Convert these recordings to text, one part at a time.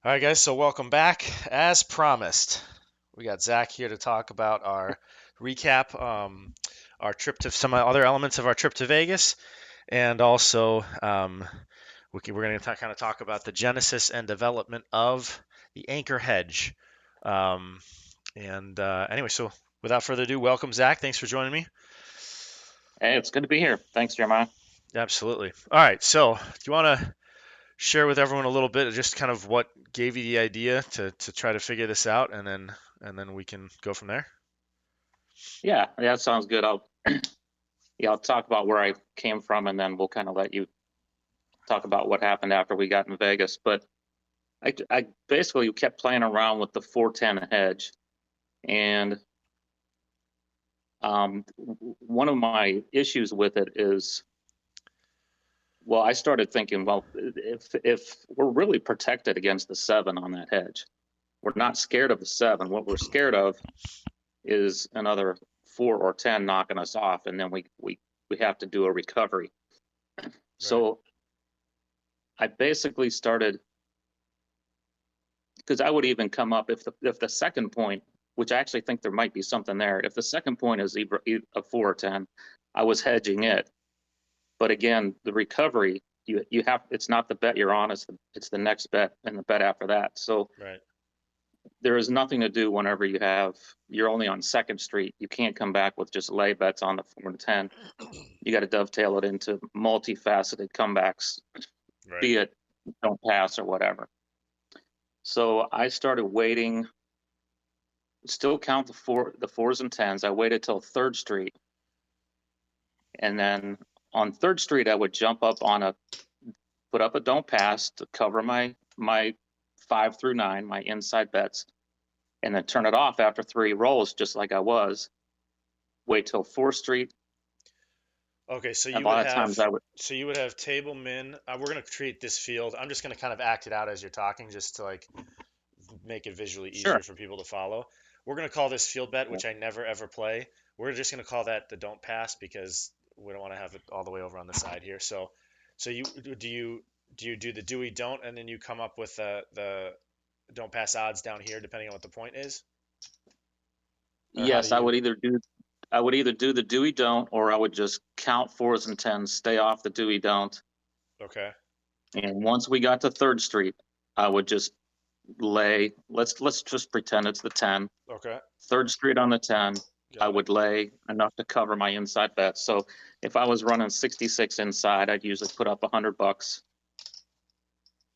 All right, guys, so welcome back. As promised, we got Zach here to talk about our recap, our trip to some other elements of our trip to Vegas, and also we're going to kind of talk about the genesis and development of the anchor hedge. Anyway, so without further ado, welcome, Zach. Thanks for joining me. Hey, it's good to be here. Thanks, Jeremiah. Absolutely. All right, so do you want to share with everyone a little bit of just kind of what gave you the idea to try to figure this out, and then we can go from there. Yeah, that sounds good. I'll talk about where I came from, and then we'll kind of let you talk about what happened after we got in Vegas. But I basically kept playing around with the 410 hedge, and one of my issues with it is, well, I started thinking, well, if we're really protected against the 7 on that hedge, we're not scared of the 7. What we're scared of is another 4 or 10 knocking us off, and then we have to do a recovery. Right. So I basically started, because I would even come up if the second point, which I actually think there might be something there, if the second point is a 4 or 10, I was hedging it. But again, the recovery, you have, it's not the bet you're on, it's the next bet and the bet after that. So Right. there is nothing to do whenever you're only on Second Street. You can't come back with just lay bets on the 4 and 10. You got to dovetail it into multifaceted comebacks, Right. be it don't pass or whatever. So I started waiting, still count the 4s and 10s. I waited till Third Street, and then on Third Street I would jump up on put up a don't pass to cover my 5 through 9, my inside bets, and then turn it off after 3 rolls, just like I was. Wait till Fourth Street. Okay, so A you would lot of have times I would. table min. We're gonna create this field. I'm just gonna kind of act it out as you're talking, just to like make it visually Sure. easier for people to follow. We're gonna call this field bet, which I never ever play. We're just gonna call that the don't pass because we don't want to have it all the way over on the side here. So you do the do we don't, and then you come up with the don't pass odds down here, depending on what the point is, or how do Yes, you? I would either do the Dewey don't, or I would just count 4s and 10s, stay off the Dewey don't. Okay. And once we got to Third Street, I would just lay. Let's just pretend it's the 10. Okay. Third Street on the 10. I Got it. would lay enough to cover my inside bet. So if I was running 66 inside, I'd usually put up $100.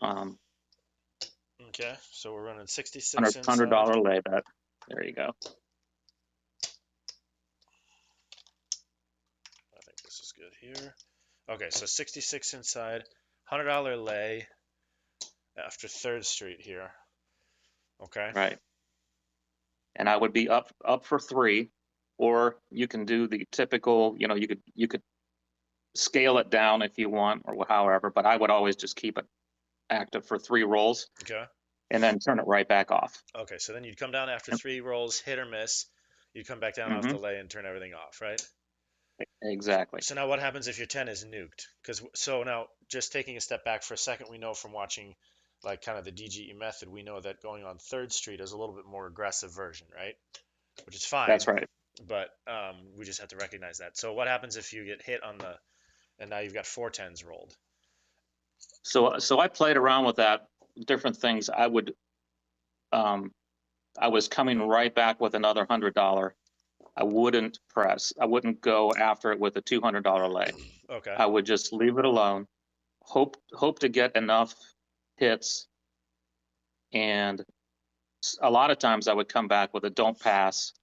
Um, Okay. So we're running 66 hundred inside. dollar lay bet. There you go. I think this is good here. Okay, so 66 inside, $100 lay after Third Street here. Okay. Right. And I would be up for 3, or you can do the typical. You could scale it down if you want, or however. But I would always just keep it active for 3 rolls Okay. and then turn it right back off. Okay, so then you'd come down after three rolls, hit or miss. You'd come back down off Mm-hmm. the lay and turn everything off, right? Exactly. So now what happens if your 10 is nuked? Because so now just taking a step back for a second, we know from watching like kind of the DGE method, we know that going on Third Street is a little bit more aggressive version, right? Which is That's fine, right. but we just have to recognize that. So what happens if you get hit on the and now you've got four tens rolled? So I played around with that, different things. Um, I was coming right back with another $100. I wouldn't press. I wouldn't go after it with a $200 lay. Okay. I would just leave it alone. Hope to get enough hits, and a lot of times I would come back with a don't pass,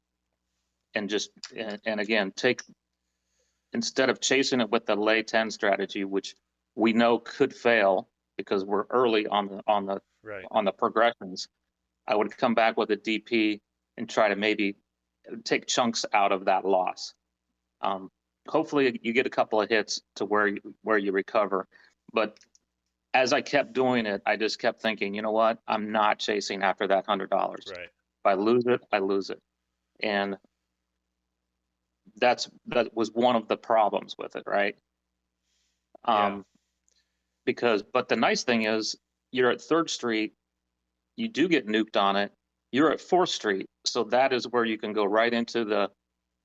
and just and again take, instead of chasing it with the lay 10 strategy, which we know could fail because we're early Right. on the progressions. I would come back with a DP and try to maybe take chunks out of that loss. Um, Hopefully, you get a couple of hits to where you recover. But as I kept doing it, I just kept thinking, you know what? I'm not chasing after that $100. Right. If I lose it, I lose it, and that was one of the problems with it, right? Yeah. Because, but the nice thing is, you're at Third Street. you do get nuked on it, you're at 4th Street. So that is where you can go right into the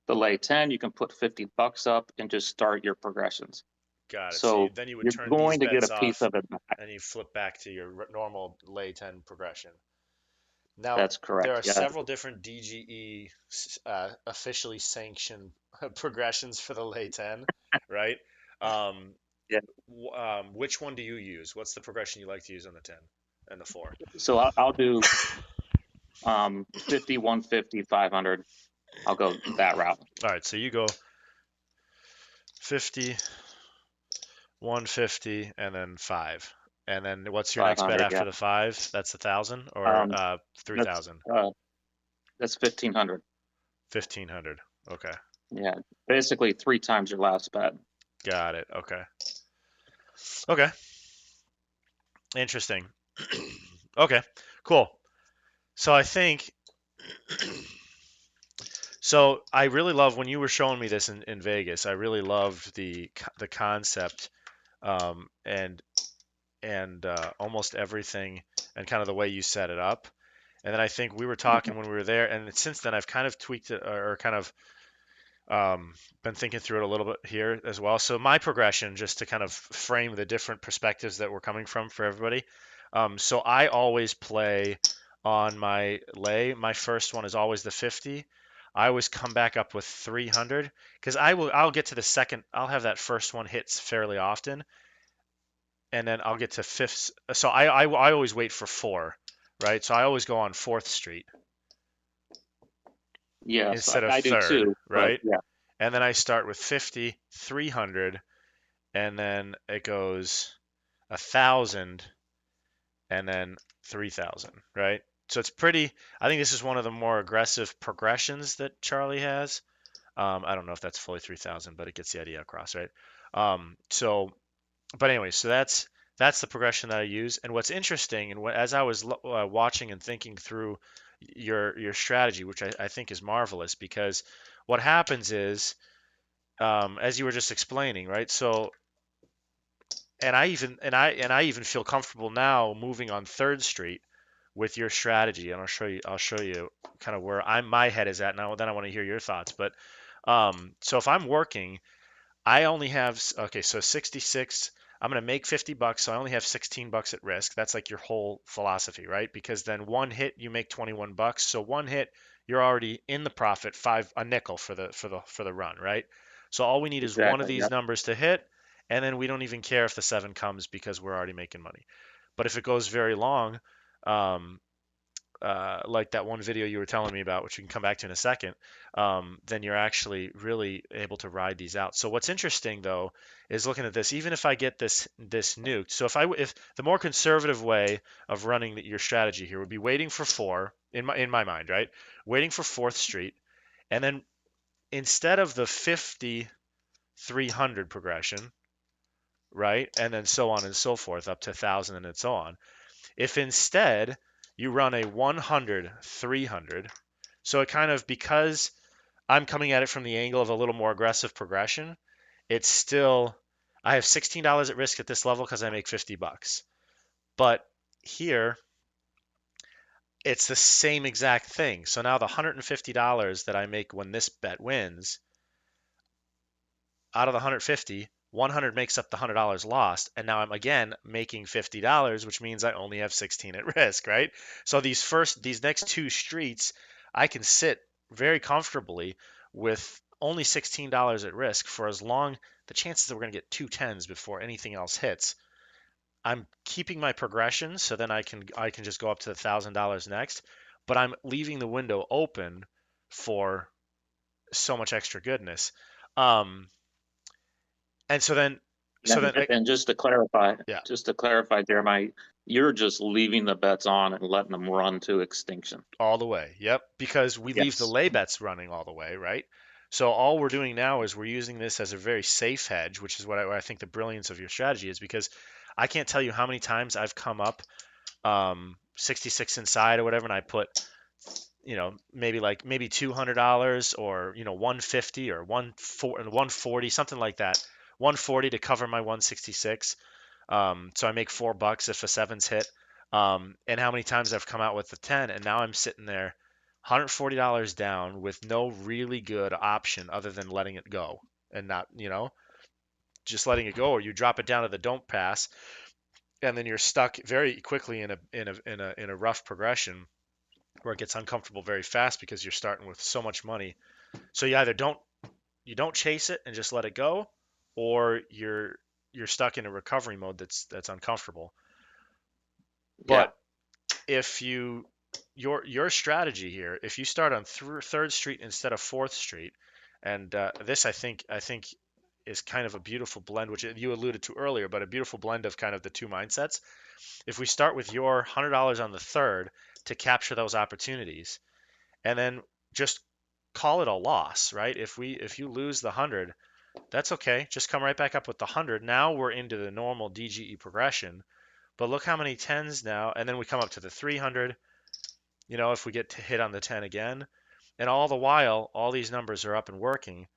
lay 10. You can put $50 up and just start your progressions. Got it. So So then you would you're turn these going to get bets a piece off of it back. and you flip back to your normal lay 10 progression. Now, That's there correct. are Yeah. several different DGE officially sanctioned progressions for the lay 10, right? Um, Yeah. which one do you use? What's the progression you like to use on the 10 and the 4? So I'll do 50, 150, 500. I'll go that route. All right, so you go 50, 150, and then 5. And then what's your next bet 500. after Yeah. the 5? That's 1,000 or Um, that's 3,000? that's 1500. 1,500. Okay. Yeah. Basically 3 times your last bet. Got it. Okay. Okay. Interesting. Okay. Cool. So I think so I really love when you were showing me this in Vegas. I really loved the concept and almost everything and kind of the way you set it up. And then I think we were talking when we were there, and since then I've kind of tweaked it or kind of been thinking through it a little bit here as well. So my progression, just to kind of frame the different perspectives that we're coming from for everybody. So I always play on my lay. My first one is always the 50. I always come back up with 300 because I'll get to the second. I'll have that first one hits fairly often, and then I'll get to fifth. So I always wait for 4, right? So I always go on 4th Street Yes, instead of I do 3rd, too. But right? yeah, And then I start with 50, 300, and then it goes 1,000, and then 3,000, right? So it's pretty. I think this is one of the more aggressive progressions that Charlie has. I don't know if that's fully 3,000, but it gets the idea across, right? So, but anyway, so that's the progression that I use. And what's interesting, and as I was watching and thinking through your strategy, which I think is marvelous, because what happens is, as you were just explaining, right? So and I even feel comfortable now moving on 3rd Street with your strategy, and I'll show you kind of where my head is at now. Then I want to hear your thoughts. But so if I'm working, I only have okay, so 66. I'm gonna make $50, so I only have $16 at risk. That's like your whole philosophy, right? Because then one hit you make $21. So one hit you're already in the profit, a nickel for the run, right? So all we need is one of exactly. these Yeah. numbers to hit, and then we don't even care if the 7 comes because we're already making money. But if it goes very long, um, like that one video you were telling me about, which we can come back to in a second, then you're actually really able to ride these out. So what's interesting though is looking at this. Even if I get this nuked, so if the more conservative way of running your strategy here would be waiting for 4 in my mind, right? Waiting for 4th Street, and then instead of the 50 300 progression, right, and then so on and so forth up to 1,000 and so on. If instead you run a 100 300, so it kind of, because I'm coming at it from the angle of a little more aggressive progression, it's still, I have $16 at risk at this level because I make $50. But here it's the same exact thing. So now the $150 that I make when this bet wins, out of the 150, 100 makes up the $100 lost, and now I'm again making $50, which means I only have 16 at risk, right? So these next 2 streets, I can sit very comfortably with only $16 at risk for as long. The chances that we're going to get 2 10s before anything else hits. I'm keeping my progression, so then I can just go up to the $1,000 next, but I'm leaving the window open for so much extra goodness. Um, and so then, Yeah, so then, and yeah, just to clarify, Jeremiah, you're just leaving the bets on and letting them run to extinction. all the way. Yep, because we leave the Yes, lay bets running all the way, right? So all we're doing now is we're using this as a very safe hedge, which is what I think the brilliance of your strategy is, because I can't tell you how many times I've come up 66 inside or whatever, and I put, maybe $200 or 150 or 140, something like that, 140 to cover my 166. So I make $4 if a seven's hit. and how many times I've come out with the 10, and now I'm sitting there $140 down with no really good option other than letting it go and not, just letting it go, or you drop it down to the don't pass, and then you're stuck very quickly in a rough progression where it gets uncomfortable very fast because you're starting with so much money. So you don't chase it and just let it go, or you're stuck in a recovery mode that's uncomfortable. Yeah. But if your strategy here, if you start on Third Street instead of Fourth Street, and this I think is kind of a beautiful blend, which you alluded to earlier, but a beautiful blend of kind of the two mindsets. If we start with your $100 on the third to capture those opportunities, and then just call it a loss, right? If you lose the 100, that's okay. Just come right back up with the 100. Now we're into the normal DGE progression. But look how many tens now, and then we come up to the 300. If we get to hit on the 10 again, and all the while, all these numbers are up and working.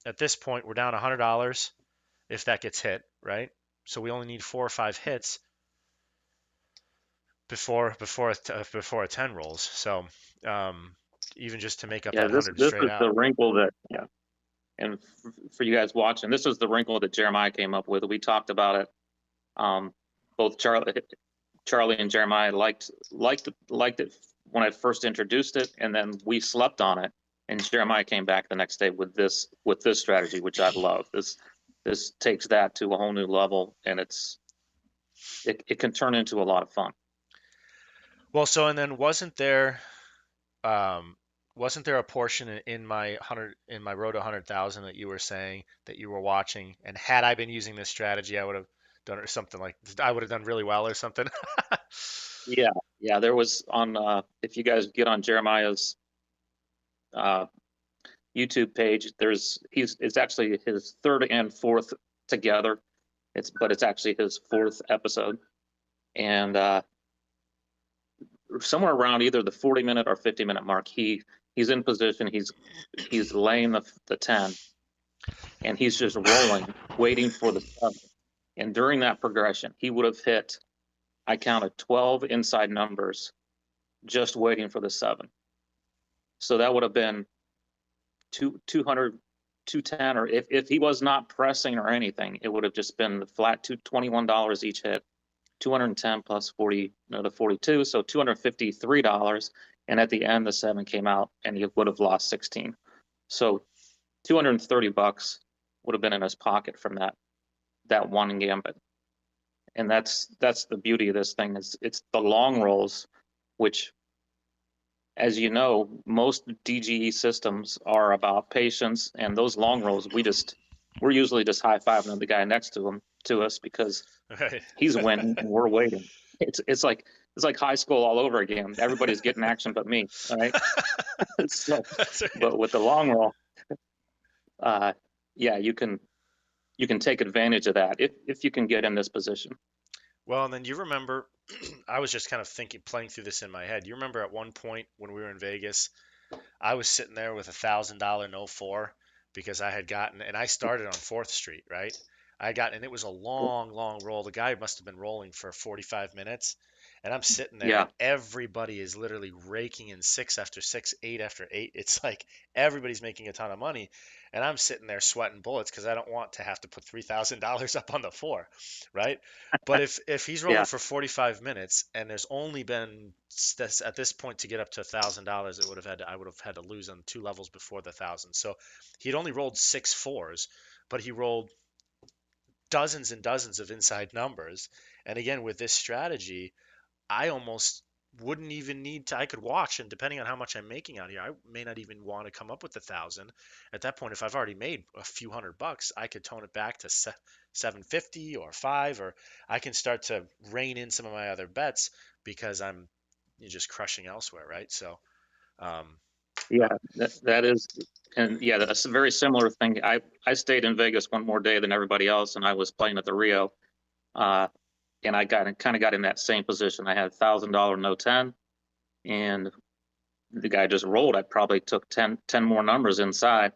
At this point, we're down $100 if that gets hit, right? So we only need 4 or 5 hits before a 10 rolls. So um, even just to make up Yeah. that This 100 this straight is the out. wrinkle that, yeah. And for you guys watching, this is the wrinkle that Jeremiah came up with. We talked about it. Both Charlie and Jeremiah liked it when I first introduced it, and then we slept on it. And Jeremiah came back the next day with this strategy, which I love. This takes that to a whole new level, and it can turn into a lot of fun. Well, so and then um, wasn't there a portion in my road to 100,000 that you were saying that you were watching, and had I been using this strategy, I would have done it or something like I would have done really well or something. Yeah, yeah. There was on if you guys get on Jeremiah's uh, YouTube page, it's actually his third and fourth together. It's actually his fourth episode, and somewhere around either the 40-minute or 50-minute mark, he's in position. He's laying the 10, and he's just rolling, waiting for the 7. And during that progression, he would have hit. I counted 12 inside numbers, just waiting for the 7. So that would have been 200, 210, or if he was not pressing or anything, it would have just been the flat $21 each hit, 210 plus 40, the 42, so $253. And at the end, the 7 came out, and he would have lost 16. So $230 would have been in his pocket from that one gambit. And that's the beauty of this thing is it's the long rolls, which, as you know, most DGE systems are about patience, and those long rolls, we're usually just high-fiving the guy next to us because Right. he's winning and we're waiting. It's like high school all over again. Everybody's getting action but me, right? So, That's right. but with the long roll, uh, yeah, you can take advantage of that if you can get in this position. Well, and then you remember, I was just kind of thinking, playing through this in my head. You remember at one point when we were in Vegas, I was sitting there with $1,000 no four because I had gotten, and I started on Fourth Street, right? And it was a long, long roll. The guy must have been rolling for 45 minutes, and I'm sitting there, and Yeah, everybody is literally raking in six after six, eight after eight. It's like everybody's making a ton of money, and I'm sitting there sweating bullets because I don't want to have to put $3,000 up on the four, right? But if he's rolling yeah, for 45 minutes and there's only been at this point to get up to $1,000, I would have had to lose on 2 levels before the 1,000. So he'd only rolled 6 4s, but he rolled dozens and dozens of inside numbers. And again, with this strategy, I almost wouldn't even need to. I could watch, and depending on how much I'm making out here, I may not even want to come up with 1,000. At that point, if I've already made a few $100, I could tone it back to 750 or five, or I can start to rein in some of my other bets because I'm just crushing elsewhere, right? So, um, yeah. uh, That is, and yeah, that's a very similar thing. I stayed in Vegas one more day than everybody else, and I was playing at the Rio. Uh, and I got in that same position. I had $1,000 no 10, and the guy just rolled. I probably took 10 more numbers inside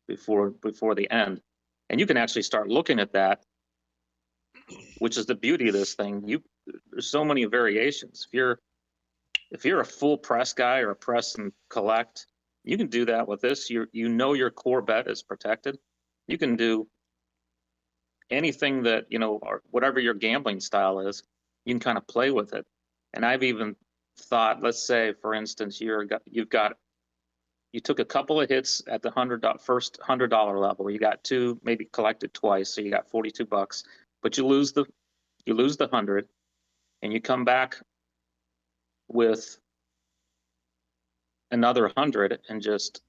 before the end. And you can actually start looking at that, which is the beauty of this thing. there's so many variations. If you're a full press guy or a press and collect, you can do that with this. You know your core bet is protected. You can do anything that, or whatever your gambling style is, you can kind of play with it. And I've even thought, let's say, for instance, you took a couple of hits at the first $100 level. You got two, maybe collected twice, so you got $42. But you lose the 100, and you come back with another 100 and just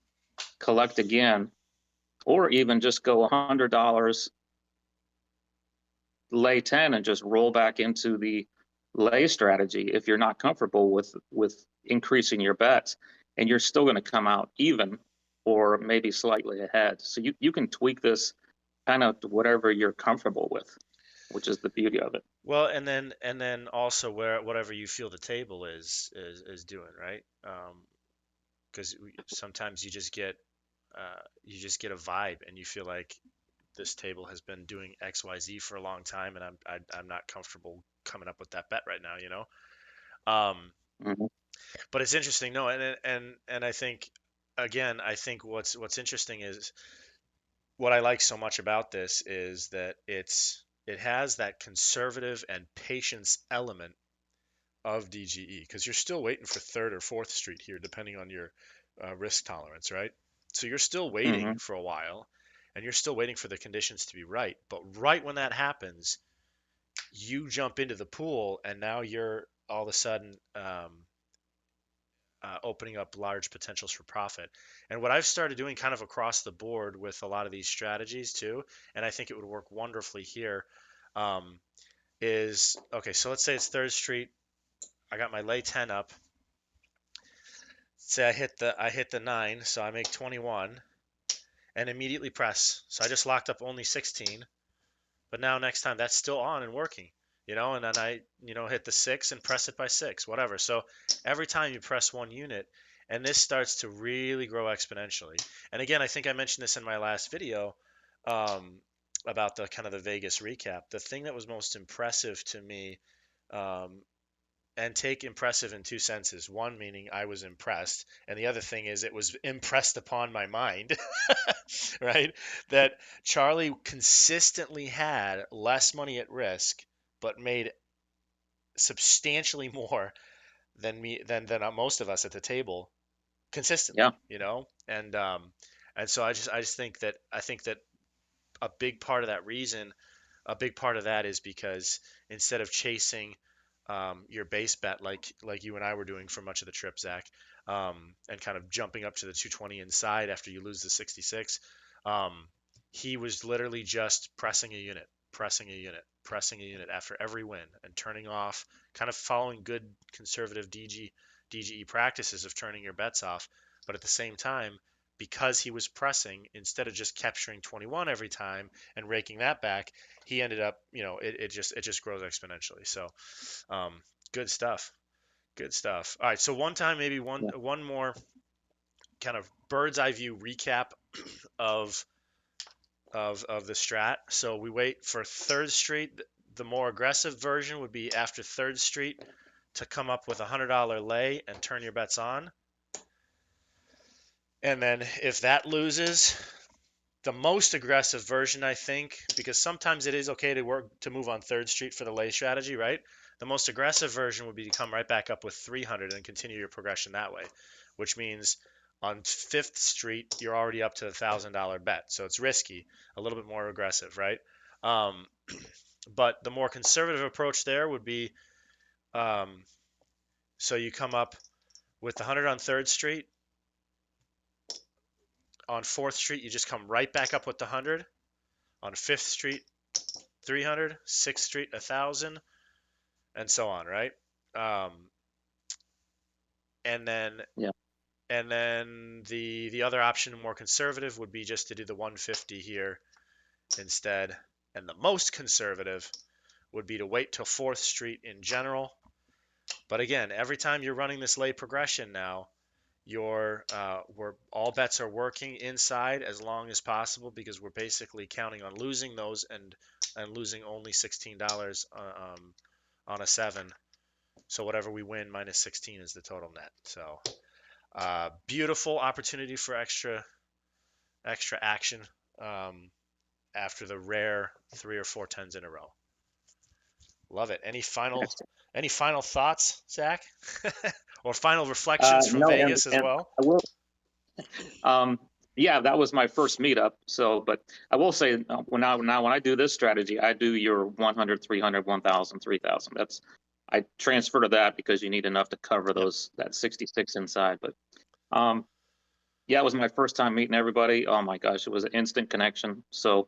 collect again, or even just go $100, lay 10, and just roll back into the lay strategy if you're not comfortable with increasing your bets, and you're still going to come out even or maybe slightly ahead. So you can tweak this kind of to whatever you're comfortable with, which is the beauty of it. Well, and then also whatever you feel the table is doing, right? Because sometimes you just get a vibe and you feel like this table has been doing XYZ for a long time, and I'm not comfortable coming up with that bet right now, you know. Mm-hmm. But it's interesting, no, and I think again, I think what's interesting is what I like so much about this is that it has that conservative and patience element of DGE because you're still waiting for third or fourth street here, depending on your risk tolerance, right? So you're still waiting Mm-hmm. for a while, and you're still waiting for the conditions to be right. But right when that happens, you jump into the pool, and now you're all of a sudden opening up large potentials for profit. And what I've started doing kind of across the board with a lot of these strategies too, and I think it would work wonderfully here, um, is okay. So let's say it's Third Street. I got my lay 10 up. Say I hit the 9, so I make 21 and immediately press. So I just locked up only 16, but now next time that's still on and working, and then I, hit the 6 and press it by 6, whatever. So every time you press one unit, and this starts to really grow exponentially. And again, I think I mentioned this in my last video, um, about the kind of the Vegas recap. The thing that was most impressive to me, um, and take impressive in two senses. One meaning I was impressed, and the other thing is it was impressed upon my mind, right? That Charlie consistently had less money at risk, but made substantially more than me than most of us at the table consistently, Yeah. And so I think that a big part of that reason a big part of that is because instead of chasing your base bet like you and I were doing for much of the trip, Zach, and kind of jumping up to the 220 inside after you lose the 66, um, he was literally just pressing a unit, pressing a unit, pressing a unit after every win, and turning off, kind of following good conservative DGE practices of turning your bets off, but at the same time, because he was pressing instead of just capturing 21 every time and raking that back, he ended up, it just grows exponentially. So, um, good stuff. Good stuff. All right. So one time, maybe Yeah. one more kind of bird's eye view recap of of the strat. So we wait for Third Street. The more aggressive version would be after Third Street to come up with $100 lay and turn your bets on. And then if that loses, the most aggressive version, I think, because sometimes it is okay to move on Third Street for the lay strategy, right? The most aggressive version would be to come right back up with 300 and continue your progression that way, which means on Fifth Street you're already up to the $1,000 bet, so it's risky, a little bit more aggressive, right? Um, but the more conservative approach there would be, um, so you come up with the 100 on Third Street. On Fourth Street, you just come right back up with the 100. On Fifth Street, 300, 6th Street 1,000, and so on, right? Um, and then Yeah. the other option, more conservative, would be just to do the 150 here instead. And the most conservative would be to wait till 4th Street in general. But again, every time you're running this lay progression now, we're all bets are working inside as long as possible because we're basically counting on losing those and losing only $16 on a 7. So whatever we win minus 16 is the total net. So beautiful opportunity for extra action after the rare 3 or 4 tens in a row. Love it. Any final thoughts, Zach? Or final reflections from No, Vegas as and well? I will. Um, yeah, that was my first meetup. So, but I will say when I do this strategy, I do your 100, 300, 1,000, 3,000. That's I transfer to that because you need enough to cover Yep. that 66 inside. But um, yeah, it was my first time meeting everybody. Oh my gosh, it was an instant connection. So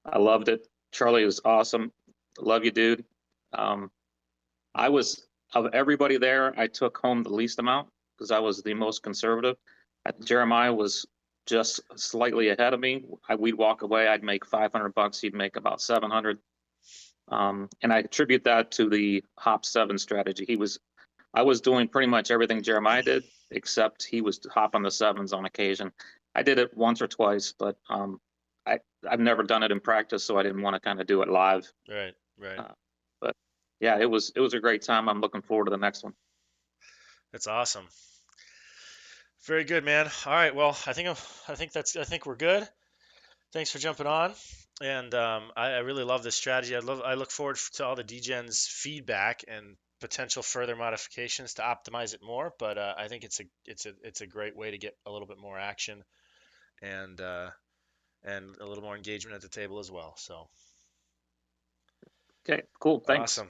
I loved it. Charlie was awesome. Love you, dude. Um, I was of everybody there, I took home the least amount because I was the most conservative. Jeremiah was just slightly ahead of me. We'd walk away. I'd make $500. He'd make about 700. And I attribute that to the hop 7 strategy. I was doing pretty much everything Jeremiah did, except he was hopping the 7s on occasion. I did it once or twice, but I I've never done it in practice, so I didn't want to kind of do it live. Right, right. Uh, but yeah, it was a great time. I'm looking forward to the next one. That's awesome. Very good, man. All right. Well, I think we're good. Thanks for jumping on. And I really love this strategy. I look forward to all the DGen's feedback and potential further modifications to optimize it more. But I think it's a great way to get a little bit more action and and a little more engagement at the table as well. So Okay, cool. Thanks. awesome.